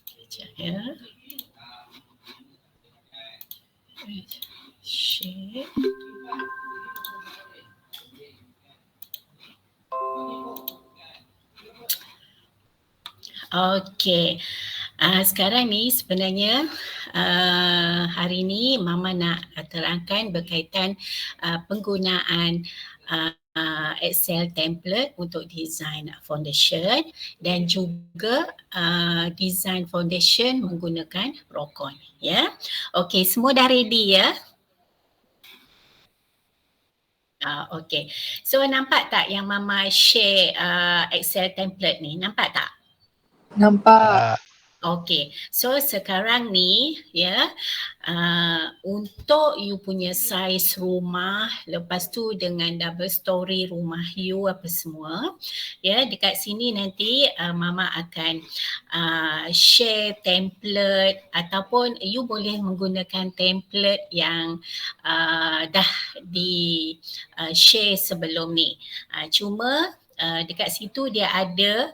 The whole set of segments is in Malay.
Sekejap ya. Share. Okey. Sekarang ni sebenarnya hari ni Mama nak terangkan berkaitan penggunaan Excel template untuk design foundation dan juga design foundation menggunakan Procon, ya. Okey, semua dah ready ya? Okey. So nampak tak yang Mama share Excel template ni? Nampak tak? Nampak. Okey, so sekarang ni ya, untuk you punya saiz rumah, lepas tu dengan double story rumah you apa semua, ya, dekat sini nanti Mama akan share template ataupun you boleh menggunakan template yang dah di share sebelum ni. Cuma dekat situ dia ada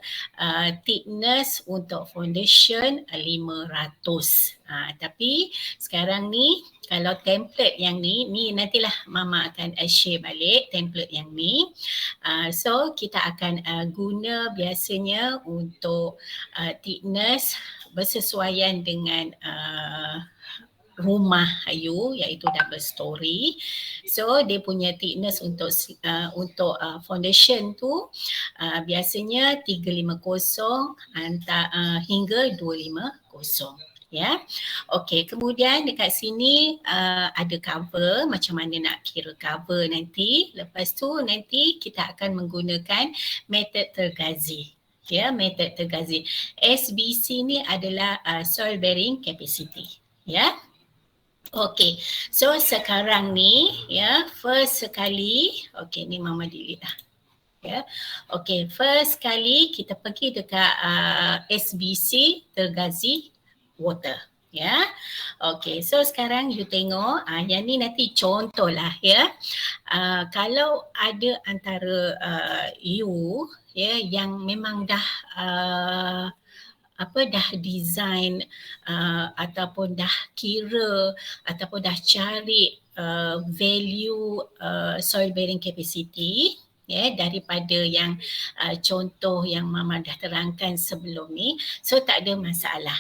thickness untuk foundation 500. Tapi sekarang ni kalau template yang ni nantilah Mama akan share balik template yang ni. So kita akan guna biasanya untuk thickness bersesuaian dengan rumah you iaitu double story. So dia punya thickness untuk foundation tu biasanya 350 hingga 250. Ya. Okey, kemudian dekat sini ada cover, macam mana nak kira cover nanti. Lepas tu nanti kita akan menggunakan metode tergazi. Ya, metode tergazi. SBC ni adalah soil bearing capacity. Ya. Okey, so sekarang ni ya, first sekali, okey ni Mama delete dah. Ya. Okey, first kali kita pergi dekat SBC tergazi water. Ya. Okey, so sekarang you tengok yang ni nanti contoh lah ya. Kalau ada antara you ya yang memang dah dah design ataupun dah kira ataupun dah cari value soil bearing capacity daripada yang contoh yang Mama dah terangkan sebelum ni, so tak ada masalah.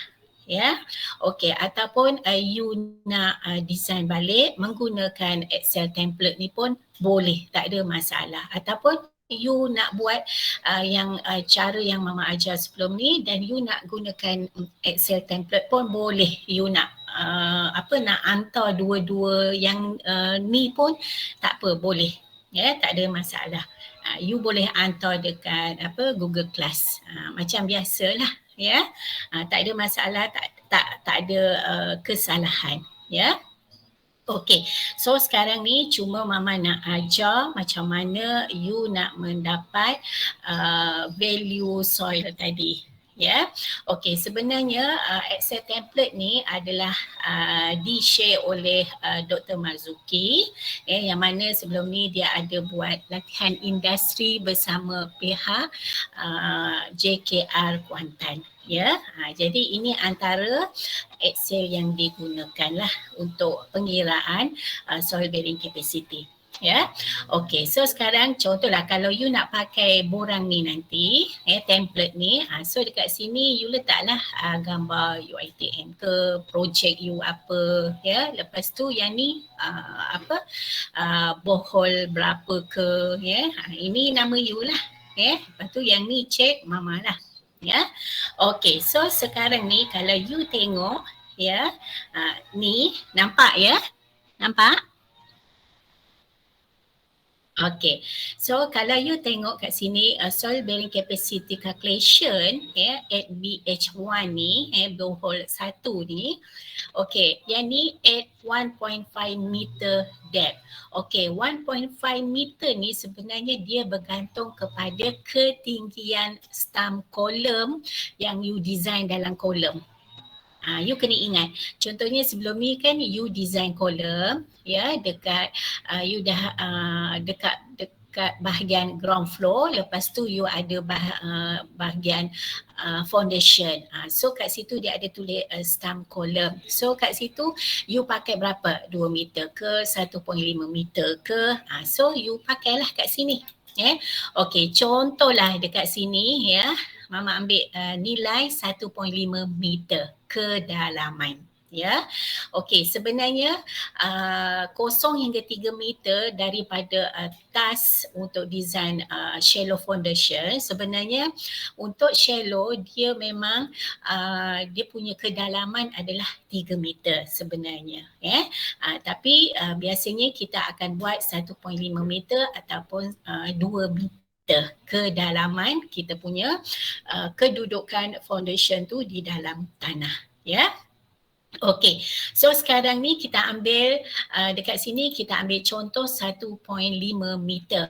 Ya, okey, ataupun you nak design balik menggunakan Excel template ni pun boleh, tak ada masalah. Ataupun you nak buat yang cara yang Mama ajar sebelum ni dan you nak gunakan Excel template pun boleh. You nak nak hantar dua-dua yang ni pun tak apa, boleh. Ya, tak ada masalah. You boleh hantar dekat Google Class. Macam biasalah ya. Tak ada masalah, tak ada kesalahan ya. Okey, so sekarang ni cuma Mama nak ajar macam mana you nak mendapat value soil tadi. Ya, okey, sebenarnya Excel template ni adalah di-share oleh Dr. Marzuki yang mana sebelum ni dia ada buat latihan industri bersama pihak JKR Kuantan. Ya, jadi ini antara Excel yang digunakan lah untuk pengiraan soil bearing capacity. Ya, okey. So sekarang contohlah kalau you nak pakai borang ni nanti, template ni, so dekat sini you letaklah gambar UiTM ke, projek you apa, ya. Lepas tu yang ni borehole berapa ke, ya. Ini nama you lah, ya. Lepas tu yang ni check Mama lah. Ya, okey. So sekarang ni kalau you tengok, ya, ni nampak ya, nampak? Okey, so kalau you tengok kat sini soil bearing capacity calculation at BH1 ni, borehole 1 ni, okey, yang ni at 1.5 meter depth. Okey, 1.5 meter ni sebenarnya dia bergantung kepada ketinggian stump kolom yang you design dalam kolom. You kena ingat, contohnya sebelum ni kan you design kolom ya dekat you dah dekat kat bahagian ground floor, lepas tu you ada bahagian foundation. So kat situ dia ada tulis stump column. So kat situ you pakai berapa? 2 meter ke 1.5 meter ke? So you pakailah kat sini. Okey, contohlah dekat sini ya. Mama ambil nilai 1.5 meter kedalaman. Ya, okey, sebenarnya 0 hingga 3 meter daripada atas untuk design shallow foundation. Sebenarnya untuk shallow dia memang dia punya kedalaman adalah 3 meter sebenarnya. Tapi biasanya kita akan buat 1.5 meter ataupun 2 meter kedalaman kita punya kedudukan foundation tu di dalam tanah. Ya. Okey, so sekarang ni kita ambil dekat sini kita ambil contoh 1.5 meter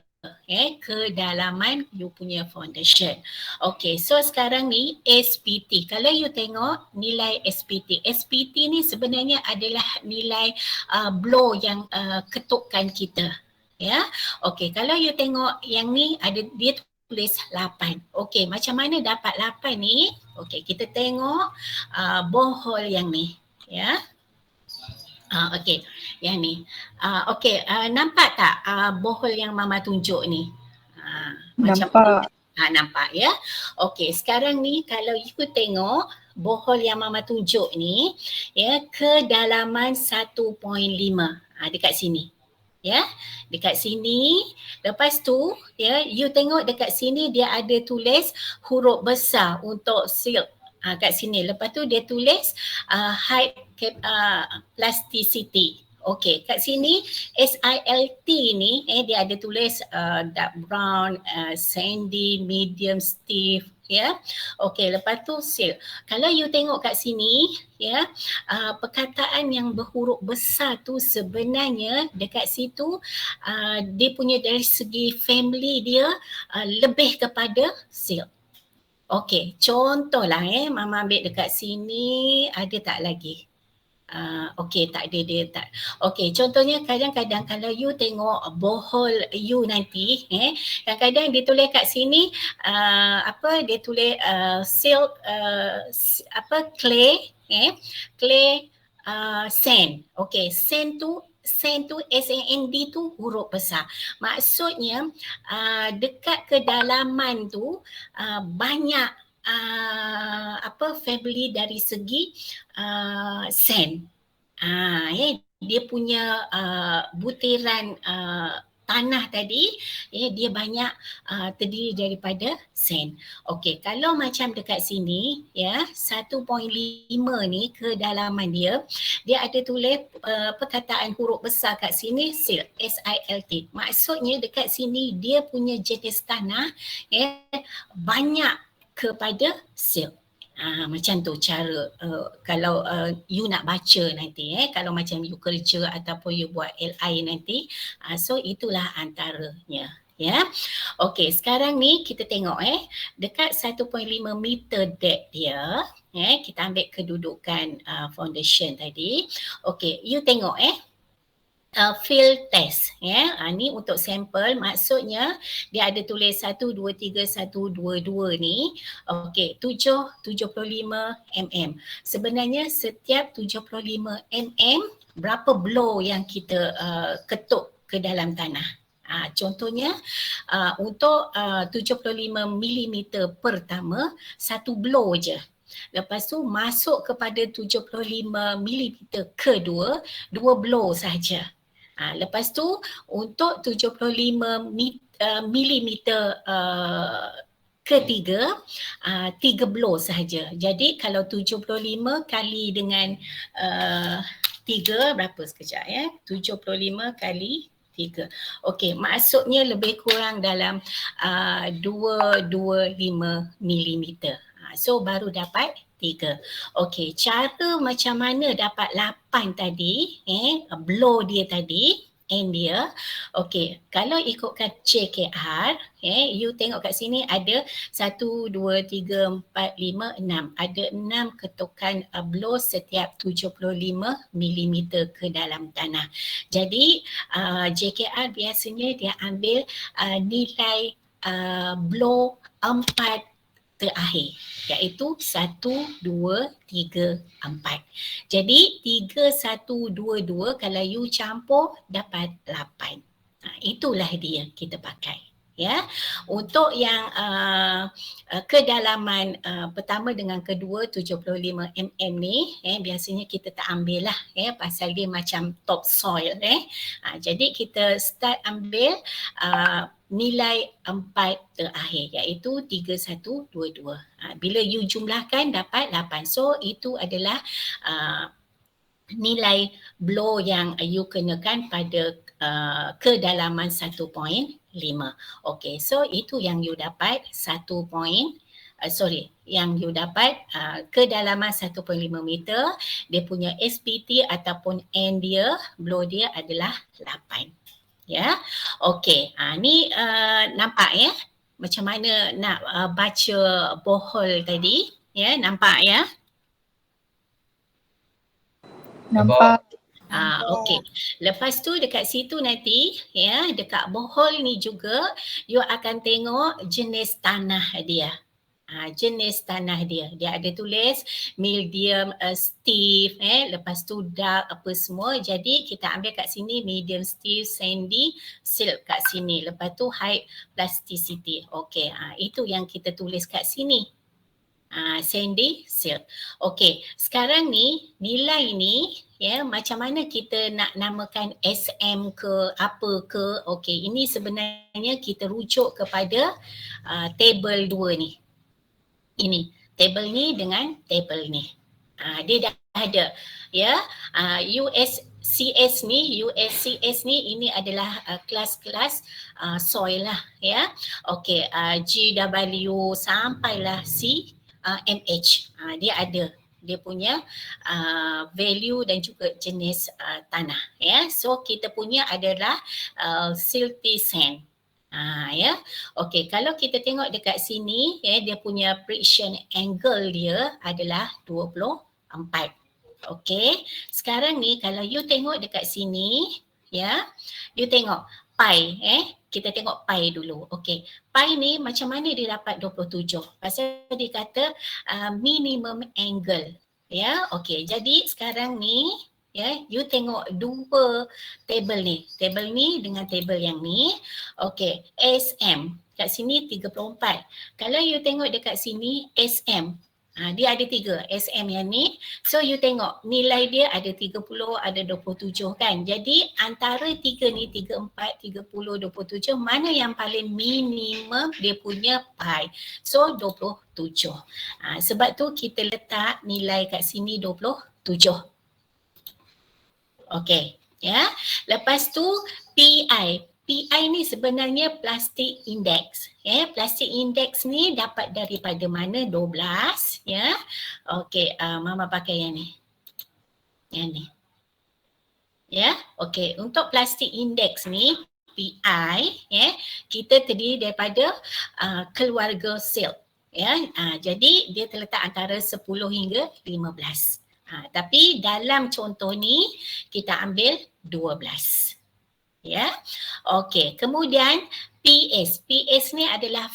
kedalaman you punya foundation. Okey, so sekarang ni SPT. Kalau you tengok nilai SPT. SPT ni sebenarnya adalah nilai blow yang ketukan kita. Ya. Okey, kalau you tengok yang ni ada dia tulis 8. Okey, macam mana dapat 8 ni? Okey, kita tengok borehole yang ni. Ya. Okey, yang ni. Okey, nampak tak borehole yang Mama tunjuk ni? Nampak. Nampak ya. Okey, sekarang ni kalau you tengok borehole yang Mama tunjuk ni, ya, kedalaman 1.5 dekat sini. Ya, dekat sini. Lepas tu, ya, you tengok dekat sini dia ada tulis huruf besar untuk silk. Kat sini. Lepas tu dia tulis height plasticity. Okey, kat sini SILT ni dia ada tulis dark brown, sandy, medium, stiff. Ya. Okey, lepas tu silk. Kalau you tengok kat sini, ya, perkataan yang berhuruf besar tu sebenarnya dekat situ dia punya dari segi family dia lebih kepada silk. Okey, contohlah Mama ambil dekat sini, ada tak lagi? Okey, tak ada, dia tak. Okey, contohnya kadang-kadang kalau you tengok borehole you nanti, kadang-kadang dia tulis kat sini dia tulis silk clay, clay sand. Okey, sand tu SAND tu huruf besar. Maksudnya dekat kedalaman tu banyak family dari segi sand. Dia punya butiran tanah tadi, dia banyak terdiri daripada sand. Okey, kalau macam dekat sini, ya, 1.5 ni kedalaman dia ada tulis perkataan huruf besar kat sini silt, SILT. Maksudnya dekat sini dia punya jenis tanah banyak kepada silt. Macam tu cara kalau you nak baca nanti kalau macam you kerja ataupun you buat LI nanti, so itulah antaranya. Ya. Okey, sekarang ni kita tengok dekat 1.5 meter depth dia, kita ambil kedudukan foundation tadi. Okey, you tengok field test, ni untuk sampel, maksudnya dia ada tulis 1, 2, 3, 1, 2, 2 ni. Okey, 75 mm. Sebenarnya setiap 75 mm berapa blow yang kita ketuk ke dalam tanah. Contohnya untuk 75 mm pertama, satu blow je. Lepas tu masuk kepada 75 mm kedua, 2 blow sahaja. Lepas tu untuk 75 mm ketiga, 3 blow sahaja. Jadi kalau 75 kali dengan 3 berapa sekejap 75 kali 3. Okey, maksudnya lebih kurang dalam 225 mm. So baru dapat 3. Okey, cara macam mana dapat 8 tadi, blow dia tadi. N dia. Okey, kalau ikutkan JKR, you tengok kat sini ada 1, 2, 3, 4, 5, 6. Ada 6 ketukan blow setiap 75 mm ke dalam tanah. Jadi JKR biasanya dia ambil nilai blow 4 terakhir, iaitu 1, 2, 3, 4. Jadi 3, 1, 2, 2 kalau you campur dapat 8. Itulah dia kita pakai. Ya, untuk yang kedalaman pertama dengan kedua 75 mm ni, biasanya kita tak ambil lah, pasal dia macam top soil. Jadi kita start ambil nilai 4 terakhir, iaitu 3, 1, 2, 2. Bila you jumlahkan dapat 8. So itu adalah nilai blow yang you kenakan pada kedalaman 1.5. Okey, so itu yang you dapat yang you dapat kedalaman 1.5 meter, dia punya SPT ataupun N dia, blow dia adalah 8. Ya, okey. Ni nampak ya macam mana nak baca borehole tadi, ya, nampak ya? Nampak. Okey. Lepas tu dekat situ nanti, ya, dekat borehole ni juga you akan tengok jenis tanah dia. Jenis tanah dia ada tulis medium, stiff, lepas tu dark apa semua. Jadi kita ambil kat sini medium, stiff, sandy, silt kat sini. Lepas tu high plasticity. Okey, itu yang kita tulis kat sini. Sandy, silt. Okey, sekarang ni nilai ni, ya, macam mana kita nak namakan SM ke apa ke. Okey, ini sebenarnya kita rujuk kepada table 2 ni. Ini table ni dengan table ni. Dia dah ada, ya. USCS ni ini adalah kelas-kelas soil lah, ya. Okey, GW sampailah MH. Dia ada dia punya value dan juga jenis tanah, ya. So kita punya adalah silty sand. Ya. Okey, kalau kita tengok dekat sini, ya, dia punya friction angle dia adalah 24. Okey, sekarang ni kalau you tengok dekat sini, ya, you tengok pi, kita tengok pi dulu. Okey, pi ni macam mana dia dapat 27? Pasal dia kata minimum angle. Ya, okey. Jadi sekarang ni, ya, you tengok dua table ni dengan table yang ni. Okey, SM kat sini 34. Kalau you tengok dekat sini SM, dia ada 3 SM yang ni. So you tengok nilai dia ada 30, ada 27 kan. Jadi antara 3 ni 34, 30, 27, mana yang paling minimum dia punya pi? So 27. Sebab tu kita letak nilai kat sini 27. Okey, ya. Lepas tu PI. PI ni sebenarnya plastic index. Plastic index ni dapat daripada mana? 12, ya. Okey, mama pakai yang ni. Yang ni. Ya, okey. Untuk plastic index ni PI, ya, kita terdiri daripada keluarga silt. Ya, jadi dia terletak antara 10 hingga 15. Tapi dalam contoh ni kita ambil 12. Ya. Okey, kemudian PS. PS ni adalah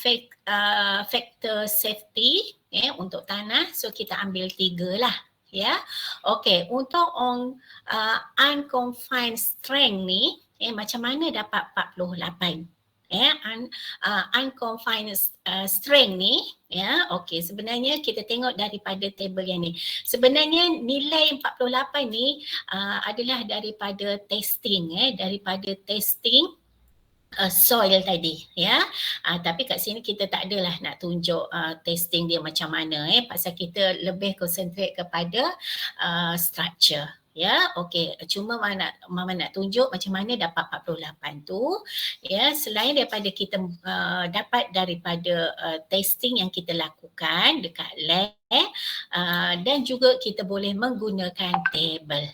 factor safety, ya, untuk tanah. So kita ambil 3 lah, ya. Okey, untuk unconfined strength ni, macam mana dapat 48? Unconfined strength ni, ya, okey, sebenarnya kita tengok daripada table yang ni. Sebenarnya nilai 48 ni adalah daripada testing, daripada testing soil tadi, ya. Tapi kat sini kita tak adalah nak tunjuk testing dia macam mana, pasal kita lebih concentrate kepada structure. Ya, okey. Cuma mama nak tunjuk macam mana dapat 48 tu. Ya, selain daripada kita dapat daripada testing yang kita lakukan dekat lab, dan juga kita boleh menggunakan table.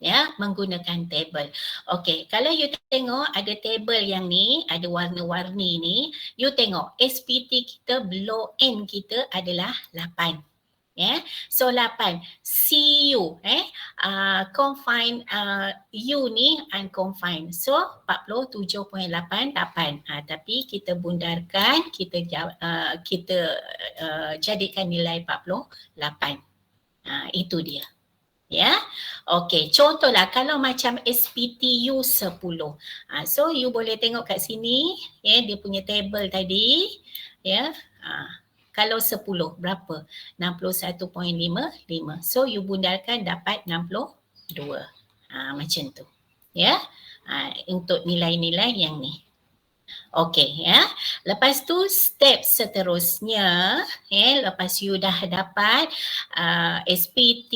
ya, menggunakan table. Okey, kalau you tengok ada table yang ni, ada warna-warni ni, you tengok SPT kita below N kita adalah 8. Ya, so 8 CU confine U ni unconfined, so 47.88. Tapi kita bundarkan, kita jadikan nilai 48. Itu dia. Ya, okey. Contohlah kalau macam SPTU 10. So you boleh tengok kat sini, ya, dia punya table tadi, ya. Kalau 10 berapa? 61.55. So you bundarkan dapat 62. Macam tu. Ya. Untuk nilai-nilai yang ni. Okey, ya. Lepas tu step seterusnya, lepas you dah dapat SPT,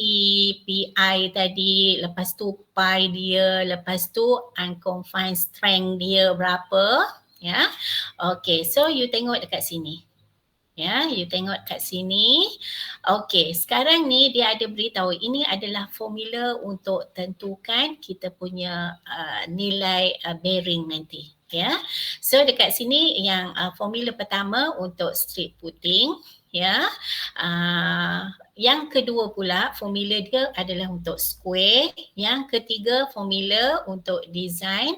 PI tadi, lepas tu pi dia, lepas tu unconfined strength dia berapa, ya. Okey, so you tengok dekat sini. Ya, you tengok kat sini. Okey, sekarang ni dia ada beritahu ini adalah formula untuk tentukan kita punya nilai bearing nanti. Ya, so dekat sini yang formula pertama untuk straight putting, ya. Yang kedua pula formula dia adalah untuk square. Yang ketiga formula untuk design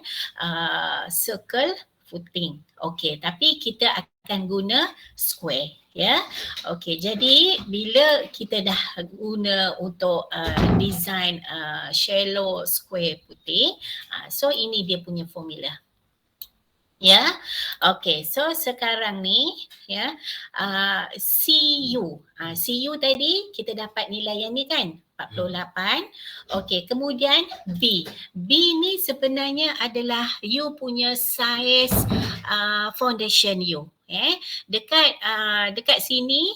circle footing. Okey, tapi kita akan guna square, ya. Okey, jadi bila kita dah guna untuk design shallow square footing, so ini dia punya formula. Ya, okey. So sekarang ni, ya, CU. CU tadi kita dapat nilai yang ni kan, 48. Okey, kemudian B. B ni sebenarnya adalah you punya size foundation you. Dekat sini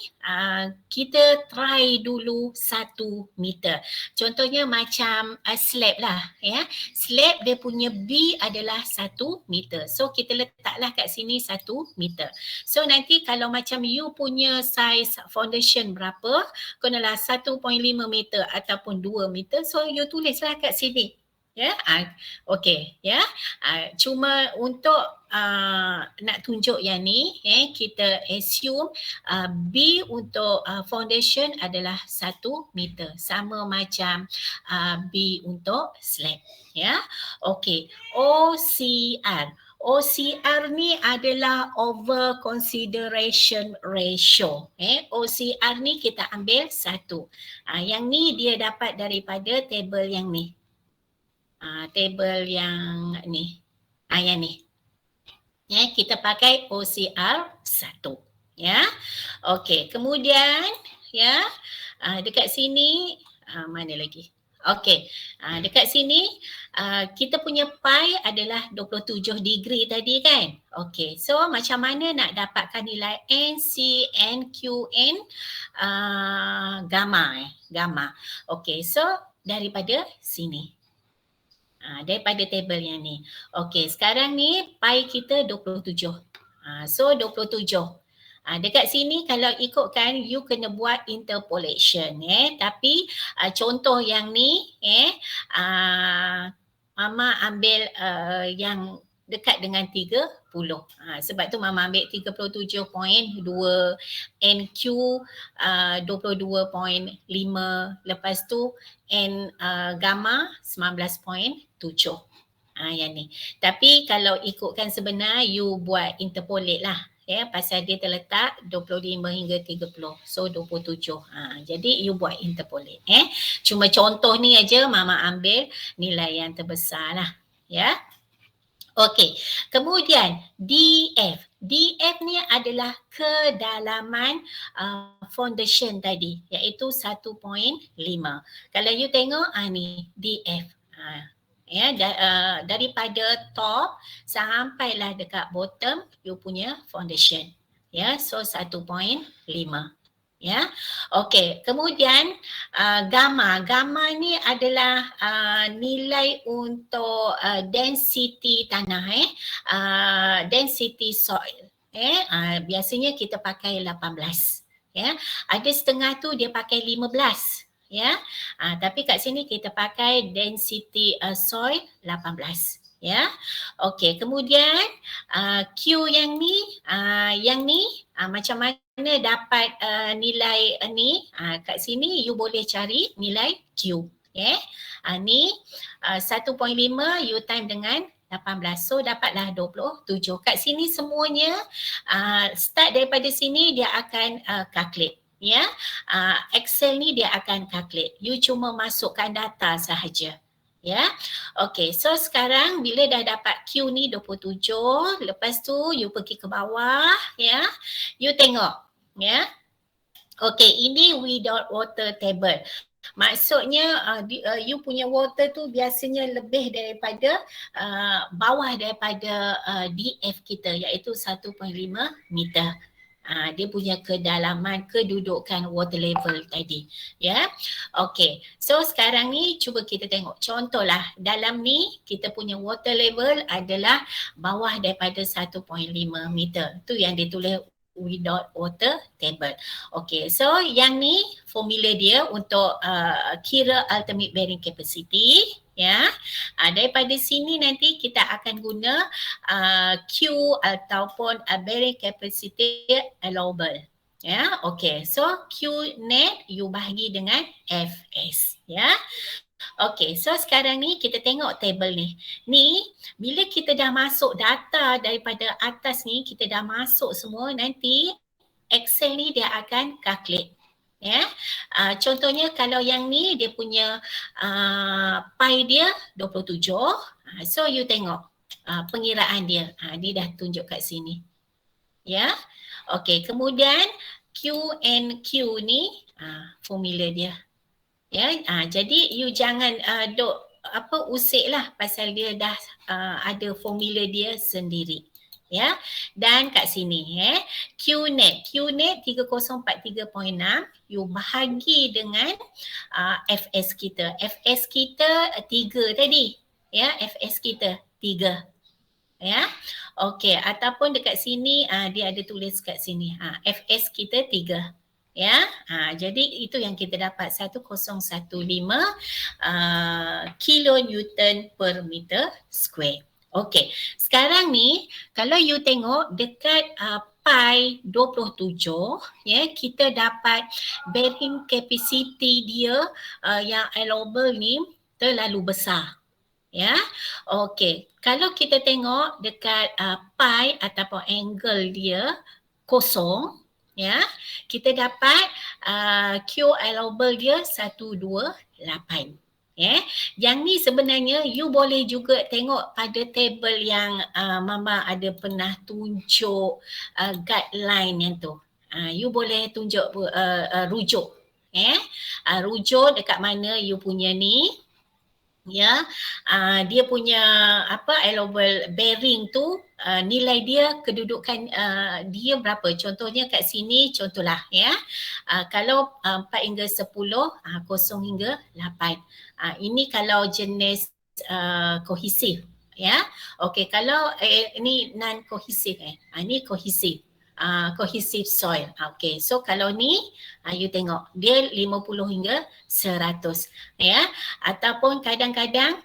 kita try dulu 1 meter. Contohnya macam slab lah, ya. Slab dia punya B adalah 1 meter. So kita letaklah kat sini 1 meter. So nanti kalau macam you punya size foundation berapa, kenalah 1.5 meter ataupun 2 meter. So you tulislah kat sini. Ya, okey, ya. Cuma untuk nak tunjuk yang ni, kita assume B untuk foundation adalah 1 meter, sama macam B untuk slab, ya. Okey, OCR. OCR ni adalah over consideration ratio. OCR ni kita ambil 1. Yang ni dia dapat daripada table yang ni. Table yang ni. Yang ni. Ya, kita pakai OCR 1. Ya. Okey, kemudian ya, dekat sini mana lagi? Okey, dekat sini kita punya pi adalah 27 degree tadi kan? Okey, so macam mana nak dapatkan nilai N, C, N, Q, N, gamma. Gamma. Okey, so daripada sini. Daripada table yang ni. Okey, sekarang ni pi kita 27. So 27. Dekat sini kalau ikutkan you kena buat interpolation, tapi contoh yang ni Mama ambil yang dekat dengan 30. Sebab tu Mama ambil 37.2, NQ 22.5, lepas tu N gamma 19.7. Yang ni. Tapi kalau ikutkan sebenar you buat interpolate lah. Ya, pasal dia terletak 25 hingga 30. So 27. Jadi you buat interpolate. Cuma contoh ni aja Mama ambil nilai yang terbesar lah. Ya. Okey. Kemudian DF. DF ni adalah kedalaman foundation tadi, iaitu 1.5. Kalau you tengok ni DF. Ya, daripada top sampailah dekat bottom you punya foundation. Ya, so 1.5. Ya. Okey, kemudian gamma. Gamma ni adalah nilai untuk density tanah, density soil. Biasanya kita pakai 18. Ya. Ada setengah tu dia pakai 15. ya. Tapi kat sini kita pakai density soil 18. Ya, okey. Kemudian Q yang ni macam mana dapat nilai ni? Kat sini you boleh cari nilai Q. Ni 1.5 you time dengan 18. So dapatlah 27. Kat sini semuanya start daripada sini dia akan calculate. Ya, Excel ni dia akan calculate. You cuma masukkan data sahaja. Ya, okey. So sekarang bila dah dapat Q ni 27, lepas tu you pergi ke bawah, ya. You tengok, ya. Okey, ini without water table. Maksudnya you punya water tu biasanya lebih daripada bawah daripada DF kita, iaitu 1.5 meter. Dia punya kedalaman kedudukan water level tadi, ya. Okey, so sekarang ni cuba kita tengok contohlah dalam ni kita punya water level adalah bawah daripada 1.5 meter. Tu yang ditulis without water table. Okey, so yang ni formula dia untuk kira ultimate bearing capacity, ya. Daripada sini nanti kita akan guna Q ataupun bearing capacity allowable. Ya, okey. So Q net you bahagi dengan Fs, ya. Okey, so sekarang ni kita tengok table ni. Ni bila kita dah masuk data daripada atas ni, kita dah masuk semua, nanti Excel ni dia akan calculate. Ya, contohnya kalau yang ni dia punya pi dia 27. So you tengok pengiraan dia. Dia dah tunjuk kat sini. Ya. Okey, kemudian Q and Q ni formula dia. Ya, jadi you jangan usik lah pasal dia dah ada formula dia sendiri. Ya, dan kat sini Qnet 3043.6 you bahagi dengan Fs kita. Fs kita 3 tadi. Ya, Fs kita 3. Ya. Okey, ataupun dekat sini dia ada tulis kat sini. Fs kita 3. Ya, jadi itu yang kita dapat 1015 kilonewton per meter square. Okey, sekarang ni kalau you tengok dekat pi 27, ya, kita dapat bearing capacity dia yang allowable ni terlalu besar. Ya, okey. Kalau kita tengok dekat pi ataupun angle dia kosong, ya, kita dapat Q allowable dia 128. Yang ni sebenarnya you boleh juga tengok pada table yang Mama ada pernah tunjuk guideline yang tu. You boleh tunjuk rujuk. Rujuk dekat mana you punya ni. Ya, dia punya allowable bearing tu nilai dia kedudukan dia berapa. Contohnya kat sini contohlah, ya. Kalau 4 hingga 10, 0 hingga 8. Ini kalau jenis kohesif, ya. Okey, kalau ini non kohesif ini kohesif. Cohesive soil. Okay, so kalau ni you tengok dia 50 hingga 100, ya. Ataupun kadang-kadang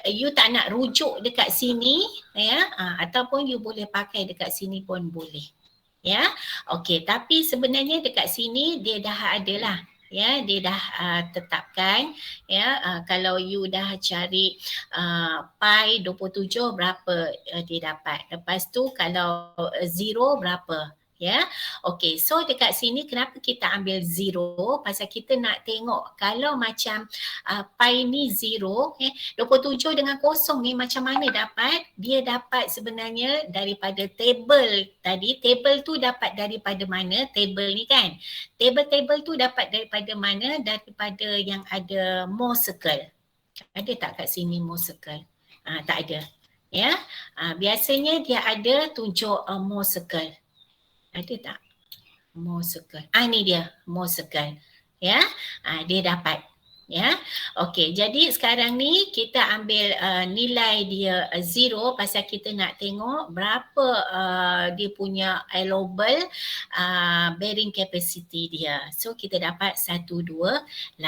you tak nak rujuk dekat sini, ya, ataupun you boleh pakai dekat sini pun boleh, ya. Okay, tapi sebenarnya dekat sini dia dah ada lah. Ya, dia dah tetapkan, ya. Kalau you dah cari pi 27 berapa dia dapat. Lepas tu kalau 0 berapa, ya. Okey, so dekat sini kenapa kita ambil 0? Pasal kita nak tengok kalau macam pi ni 0, 27 dengan kosong ni macam mana dapat? Dia dapat sebenarnya daripada table tadi. Table tu dapat daripada mana? Table ni kan. Table tu dapat daripada mana? Daripada yang ada more circle. Ada tak kat sini more circle? Tak ada. Ya. Biasanya dia ada tunjuk more circle. Ada tak? More circle. Ni dia more circle. Ya. Dia dapat. Ya, okey. Jadi sekarang ni kita ambil nilai dia 0 pasal kita nak tengok berapa dia punya allowable bearing capacity dia. So kita dapat 128.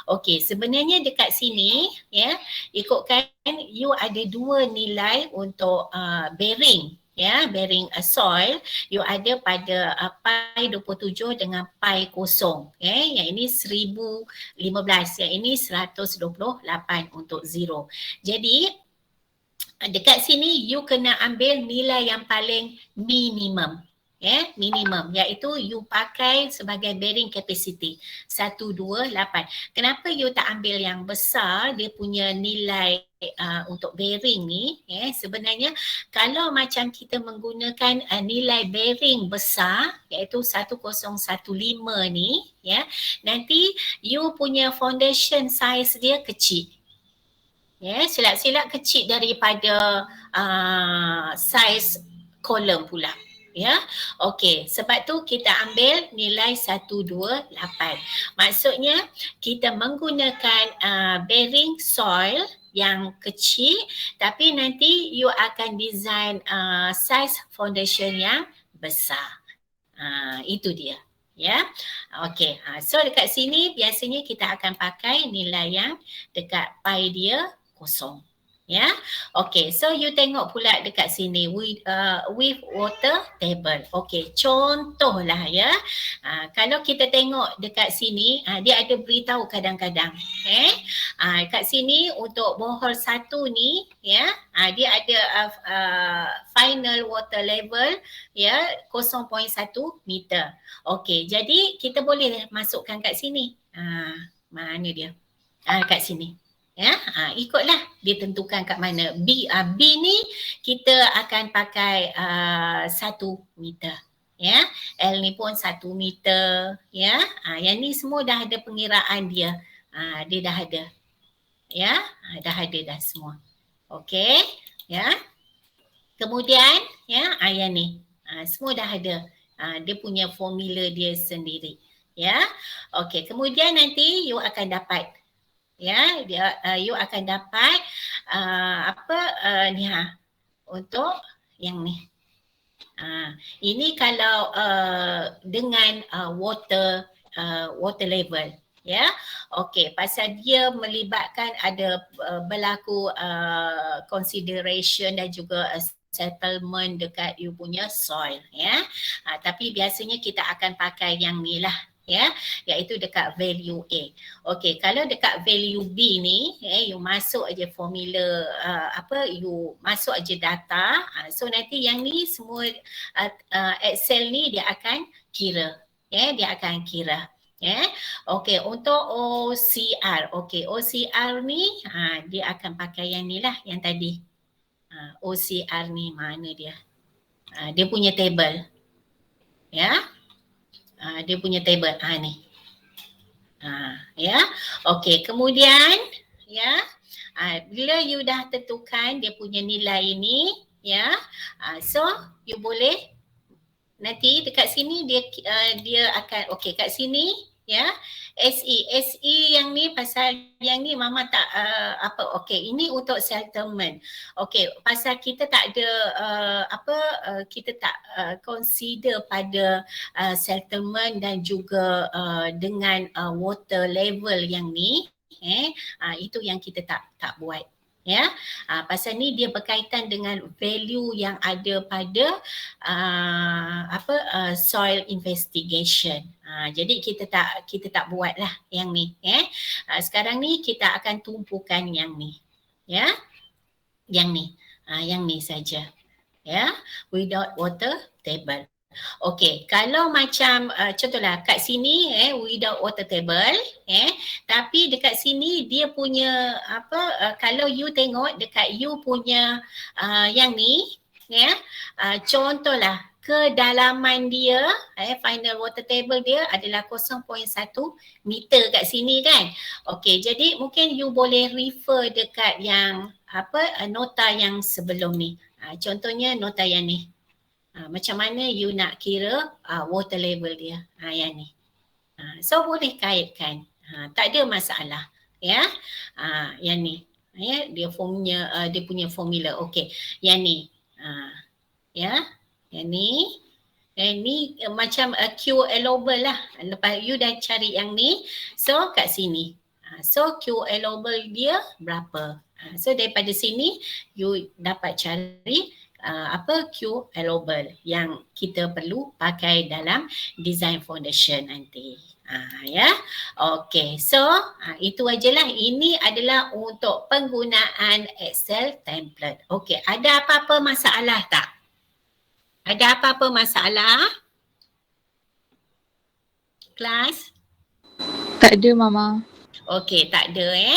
Okey, sebenarnya dekat sini ya, ikutkan you ada dua nilai untuk bearing. Ya, bearing soil you ada pada pi 27 dengan pi kosong. Yang ini 1015, yang ini 128 untuk 0. Jadi dekat sini you kena ambil nilai yang paling minimum. Minimum, iaitu you pakai sebagai bearing capacity 128. Kenapa you tak ambil yang besar, dia punya nilai untuk bearing ni? Sebenarnya kalau macam kita menggunakan nilai bearing besar, iaitu 1015 ni, nanti you punya foundation size dia kecil. Silap-silap kecil daripada size kolom pula. Okey, sebab tu kita ambil nilai 128. Maksudnya kita menggunakan bearing soil yang kecil, tapi nanti you akan design size foundation yang besar. Itu dia. Okey. So dekat sini biasanya kita akan pakai nilai yang dekat pi dia kosong. Okey, so you tengok pula dekat sini with water table. Okey, contohlah kalau kita tengok dekat sini dia ada beritahu kadang-kadang. Kat sini untuk borehole 1 ni dia ada final water level 0.1 meter. Okey, jadi kita boleh masukkan kat sini. Mana dia? Kat sini. Ikutlah dia tentukan kat mana. B ni kita akan pakai 1 meter. L ni pun 1 meter. Yang ni semua dah ada pengiraan dia. Dia dah ada. Dah ada dah semua. Okey. Kemudian yang ni semua dah ada. Dia punya formula dia sendiri. Okey, kemudian nanti you akan dapat you akan dapat untuk yang ni. Ini kalau dengan water level. Okey, pasal dia melibatkan ada berlaku consideration dan juga settlement dekat you punya soil. Tapi biasanya kita akan pakai yang ni lah. Iaitu dekat value A. Okey, kalau dekat value B ni, you masuk aja formula you masuk aja data. So nanti yang ni semua Excel ni dia akan kira. Dia akan kira. Okey, untuk OCR. Okey, OCR ni dia akan pakai yang ni lah, yang tadi. OCR ni mana dia? Dia punya table. Dia punya table ni. Okey, kemudian bila you dah tentukan dia punya nilai ini, so you boleh nanti dekat sini dia akan okey kat sini SE yang ni pasal yang ni mama tak okey, ini untuk settlement. Okey, pasal kita tak ada kita tak consider pada settlement dan juga dengan water level yang ni itu yang kita tak buat. Pasal ni dia berkaitan dengan value yang ada pada soil investigation. Jadi kita tak buat lah yang ni. Sekarang ni kita akan tumpukan yang ni. Yang ni. Yang ni saja. Without water table. Okey, kalau macam contohlah kat sini without water table tapi dekat sini dia punya kalau you tengok dekat you punya yang ni contohlah kedalaman dia final water table dia adalah 0.1 meter kat sini kan. Okey, jadi mungkin you boleh refer dekat yang nota yang sebelum ni. Contohnya nota yang ni. Macam mana you nak kira water level dia. Yang ni. So boleh kaitkan. Tak ada masalah. Ya. Yang ni. Ya, dia punya formula. Okey. Yang ni. Ya. Yang ni. Ni macam Q allowable lah. Lepas you dah cari yang ni. So kat sini. So Q allowable dia berapa? So daripada sini you dapat cari Q allowable yang kita perlu pakai dalam design foundation nanti. Ya. Okey. So itu ajalah. Ini adalah untuk penggunaan Excel template. Okey. Ada apa-apa masalah tak? Ada apa-apa masalah? Kelas? Tak ada Mama. Okey, tak ada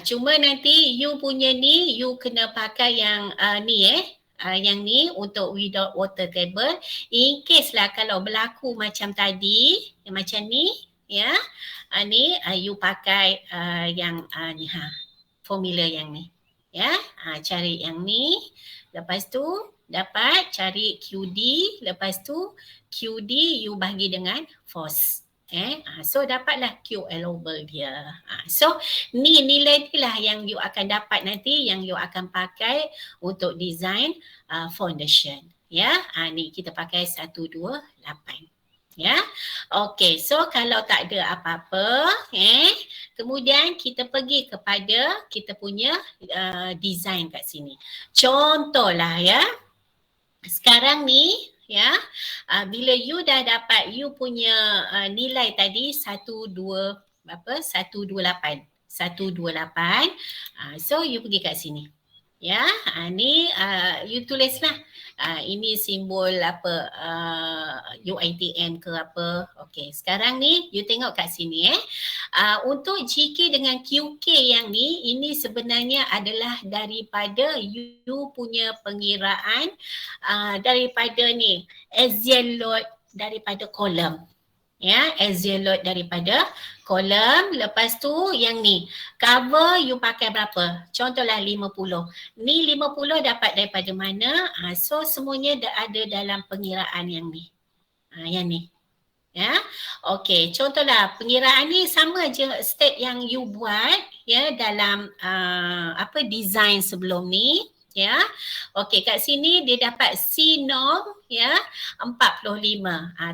cuma nanti you punya ni, you kena pakai yang ni yang ni untuk without water table. In case lah kalau berlaku macam tadi, macam ni, ya. Ni you pakai yang ni formula yang ni. Ya, cari yang ni. Lepas tu dapat cari QD, lepas tu QD you bagi dengan force. So dapatlah Q allowable dia. So ni nilai inilah yang you akan dapat nanti, yang you akan pakai untuk design foundation. Ya, ni kita pakai 128. Ya. Okey, so kalau tak ada apa-apa, kemudian kita pergi kepada kita punya design kat sini. Contohlah ya. Sekarang ni ya, bila you dah dapat you punya nilai tadi 128. So you pergi kat sini. Ya, ni you tulislah. Ini simbol apa UiTM ke apa. Okey, sekarang ni you tengok kat sini untuk GK dengan QK yang ni, ini sebenarnya adalah daripada you punya pengiraan daripada ni axial load daripada kolom. Ya, axial load daripada kolom. Lepas tu yang ni cover you pakai berapa? Contohlah 50. Ni 50 dapat daripada mana? So semuanya ada dalam pengiraan yang ni. Yang ni. Ya. Okey, contohlah pengiraan ni sama je step yang you buat ya dalam design sebelum ni. Ya. Okey, kat sini dia dapat C norm ya 45.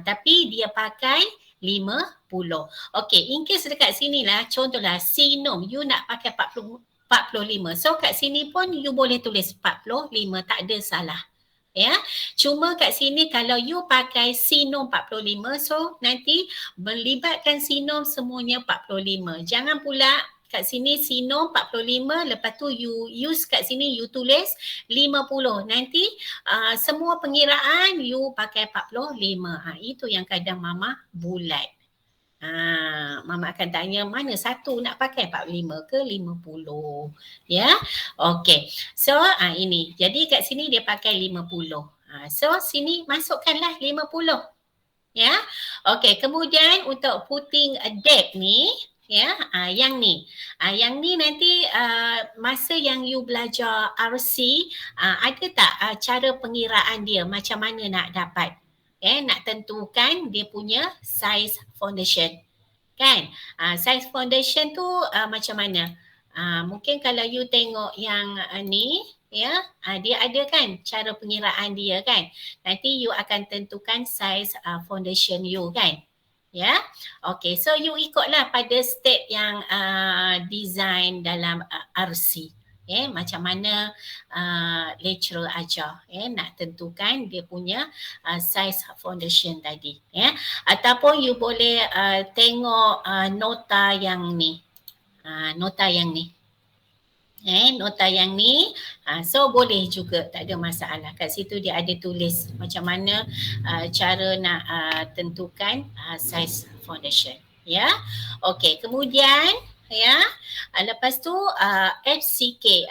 Tapi dia pakai 50. Okey, in case dekat sini lah contohlah C norm you nak pakai 45. So kat sini pun you boleh tulis 45, tak ada salah. Ya. Cuma kat sini kalau you pakai C norm 45, so nanti melibatkan C norm semuanya 45. Jangan pula kat sini C norm 45, lepas tu you use kat sini you tulis 50. Nanti semua pengiraan you pakai 45. Itu yang kadang Mama bulat. Mama akan tanya mana satu nak pakai 45 ke 50. Ya. Okey. So ini. Jadi kat sini dia pakai 50. So sini masukkanlah 50. Ya. Okey, kemudian untuk putting a depth ni ya, yang ni. Yang ni nanti masa yang you belajar RC ada tak cara pengiraan dia macam mana nak dapat? Nak tentukan dia punya size foundation. Kan? Size foundation tu macam mana? Mungkin kalau you tengok yang ni ya, dia ada kan cara pengiraan dia kan. Nanti you akan tentukan size foundation you kan. Ya. Okey, so you ikutlah pada step yang design dalam RC. Macam mana lecturer ajar nak tentukan dia punya size foundation tadi. Ataupun you boleh tengok nota yang ni. Nota yang ni. Nota yang ni, so boleh juga, tak ada masalah. Kat situ dia ada tulis macam mana cara nak tentukan size foundation. Ya. Okey, kemudian ya, lepas tu FCK.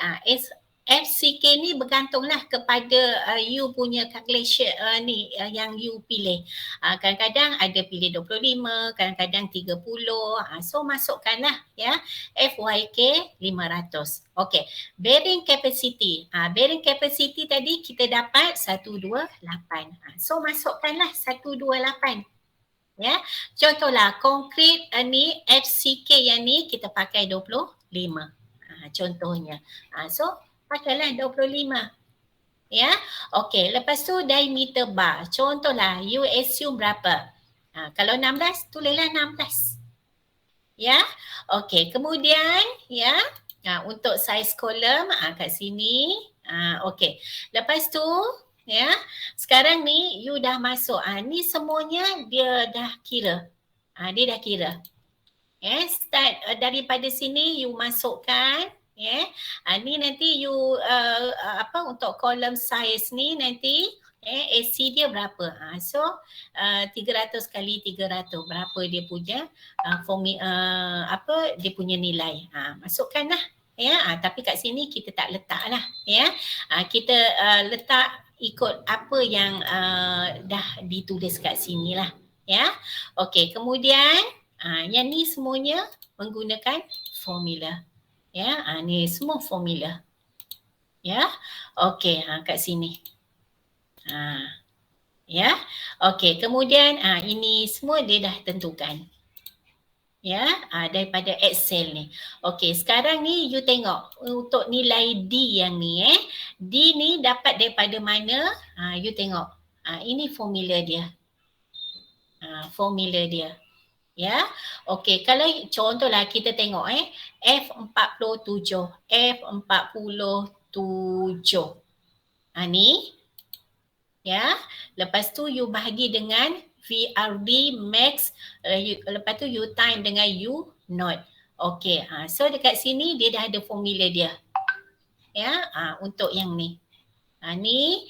FCK ni bergantunglah kepada you punya calculation ni yang you pilih. Kadang-kadang ada pilih 25, kadang-kadang 30. So masukkanlah ya FYK 500. Okey, bearing capacity. Bearing capacity tadi kita dapat 128. So masukkanlah 128. Ya, contohlah konkret ni FCK yang ni kita pakai 25. Contohnya. So pakailah 25. Ya. Okey, lepas tu diameter bar. Contohlah you assume berapa? Kalau 16 tulislah 16. Ya. Okey, kemudian ya, untuk size column kat sini. Okey. Lepas tu ya, sekarang ni you dah masuk. Ni semuanya dia dah kira. Dia dah kira. Start daripada sini you masukkan. Ni nanti you untuk column size ni nanti AC dia berapa. So 300 kali 300 berapa dia punya dia punya nilai. Masukkanlah. Tapi kat sini kita tak letak lah. Kita letak ikut apa yang dah ditulis kat sini lah. Okey, kemudian yang ni semuanya menggunakan formula. Ni semua formula. Okey, kat sini. Okey, kemudian ini semua dia dah tentukan. Daripada Excel ni. Okey, sekarang ni you tengok untuk nilai D yang ni D ni dapat daripada mana? You tengok. Ini formula dia. Formula dia. Okey, kalau contohlah kita tengok F47. Ni. Lepas tu you bahagi dengan VRD max, lepas tu you time dengan U not. Okey, so dekat sini dia dah ada formula dia. Untuk yang ni. Ni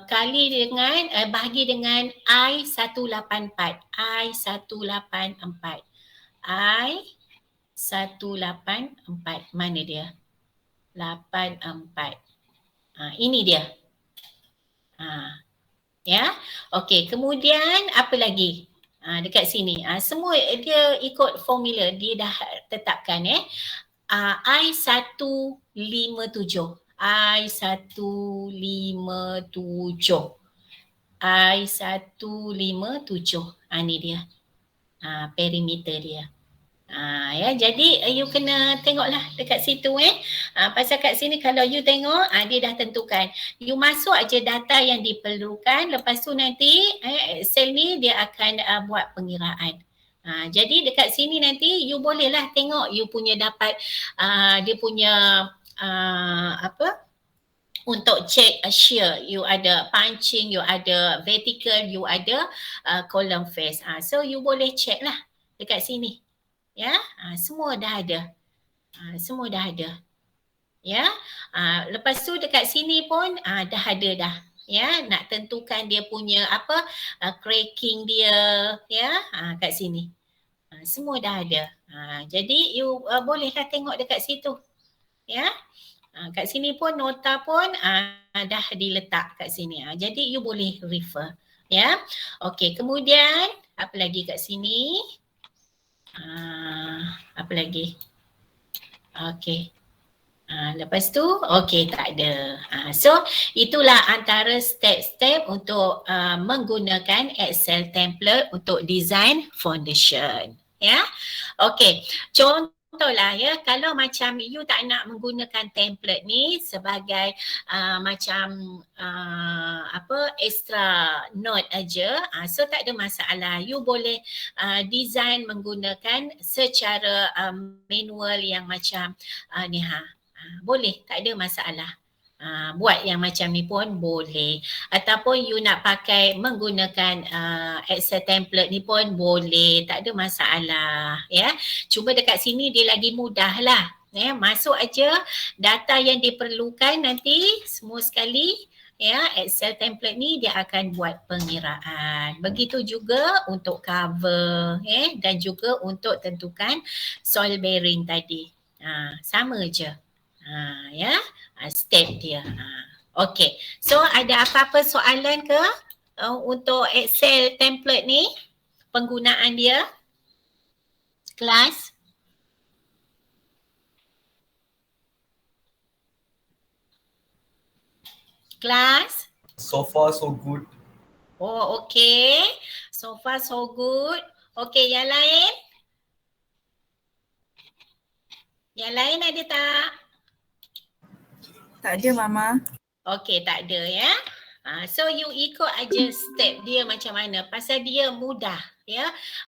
kali dengan bahagi dengan I184. I184. Mana dia? 84. Ini dia. Okey, kemudian apa lagi? Dekat sini. Semua dia ikut formula dia dah tetapkan I157. Ni dia. Perimeter dia. Jadi you kena tengoklah dekat situ pasal kat sini kalau you tengok dia dah tentukan. You masuk aja data yang diperlukan, lepas tu nanti Excel ni dia akan buat pengiraan. Jadi dekat sini nanti you bolehlah tengok you punya dapat dia punya untuk check shear, you ada punching, you ada vertical, you ada column face. So you boleh check lah dekat sini. Semua dah ada. Semua dah ada. Lepas tu dekat sini pun dah ada dah. Nak tentukan dia punya cracking dia kat sini. Semua dah ada. Jadi you bolehlah tengok dekat situ. Kat sini pun nota pun dah diletak kat sini. Jadi you boleh refer. Okey, kemudian apa lagi kat sini? Apa lagi? Okey. Lepas tu okey, tak ada. So itulah antara step-step untuk menggunakan Excel template untuk design foundation. Okey. Contohlah kalau macam you tak nak menggunakan template ni sebagai macam extra note aja, so tak ada masalah. You boleh design menggunakan secara manual yang macam ni boleh, tak ada masalah. Buat yang macam ni pun boleh. Ataupun you nak pakai menggunakan Excel template ni pun boleh, tak ada masalah. Cuma dekat sini dia lagi mudah lah. Masuk aja data yang diperlukan nanti semua sekali. Excel template ni dia akan buat pengiraan. Begitu juga untuk cover dan juga untuk tentukan soil bearing tadi. Sama je. Step dia. Okey. So ada apa-apa soalan ke untuk Excel template ni? Penggunaan dia? Kelas? Kelas? So far so good. Oh, okey. So far so good. Okay, yang lain? Yang lain ada tak? Tak ada Mama. Okay, tak ada ya. So you ikut aja step dia macam mana. Pasal dia mudah ya.